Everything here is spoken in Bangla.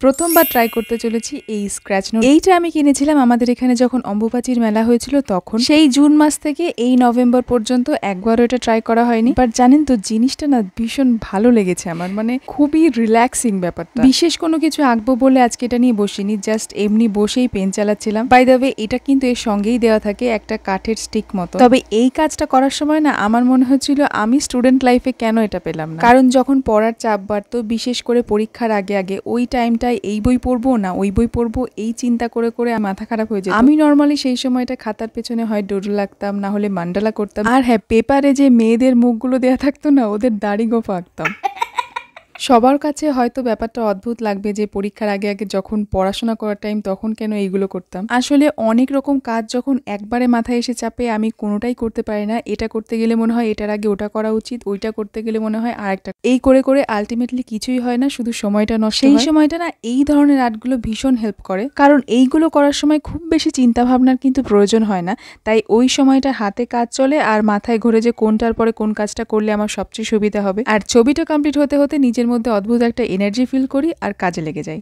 প্রথমবার ট্রাই করতে চলেছি এই স্ক্র্যাচ নোট। এইটা আমি কিনেছিলাম আমাদের এখানে যখন অম্বুবাচীর মেলা হয়েছিল তখন। সেই জুন মাস থেকে এই নভেম্বর পর্যন্ত একবারও এটা ট্রাই করা হয়নি। বাট জানেন তো জিনিসটা না ভীষণ ভালো লেগেছে আমার, মানে খুবই রিল্যাক্সিং ব্যাপারটা। বিশেষ কোনো কিছু আঁকবো বলে আজকে এটা নিয়ে বসিনি, জাস্ট এমনি বসেই পেন চালাচ্ছিলাম। বাই দ্য ওয়ে এটা কিন্তু এর সঙ্গেই দেওয়া থাকে একটা কাঠের স্টিক মতো। তবে এই কাজটা করার সময় না আমার মনে হচ্ছিল আমি স্টুডেন্ট লাইফে কেন এটা পেলাম না। কারণ যখন পড়ার চাপ বাড়তো, বিশেষ করে পরীক্ষার আগে আগে, ওই টাইমটায় এই বই পড়বো না ওই বই পড়বো এই চিন্তা করে করে মাথা খারাপ হয়ে যেত। আমি নর্মালি সেই সময়টা খাতার পেছনে হয় ডোডল আঁকতাম, না হলে মান্ডালা করতাম। আর হ্যাঁ, পেপারে যে মেয়েদের মুখগুলো দেওয়া থাকতো না, ওদের দাড়ি গোফা আঁকতাম। সবার কাছে হয়তো ব্যাপারটা অদ্ভুত লাগবে যে পরীক্ষার আগে আগে যখন পড়াশোনা করার টাইম তখন কেন এইগুলো করতাম। আসলে অনেক রকম কাজ যখন একবারে মাথায় এসে চাপে আমি কোনোটাই করতে পারি না। এটা করতে গেলে মনে হয় এটার আগে ওটা করা উচিত, ওইটা করতে গেলে মনে হয় আরেকটা। এই করে করে আলটিমেটলি কিছুই হয় না, শুধু সময়টা নষ্ট হয়। সেই সময়টা না এই ধরনের আর্টগুলো ভীষণ হেল্প করে, কারণ এইগুলো করার সময় খুব বেশি চিন্তা ভাবনার কিন্তু প্রয়োজন হয় না। তাই ওই সময়টা হাতে কাজ চলে আর মাথায় ঘুরে যে কোনটার পরে কোন কাজটা করলে আমার সবচেয়ে সুবিধা হবে। আর ছবিটা কমপ্লিট হতে হতে নিজের মধ্যে অদ্ভুত একটা এনার্জি ফিল করি আর কাজে লেগে যাই।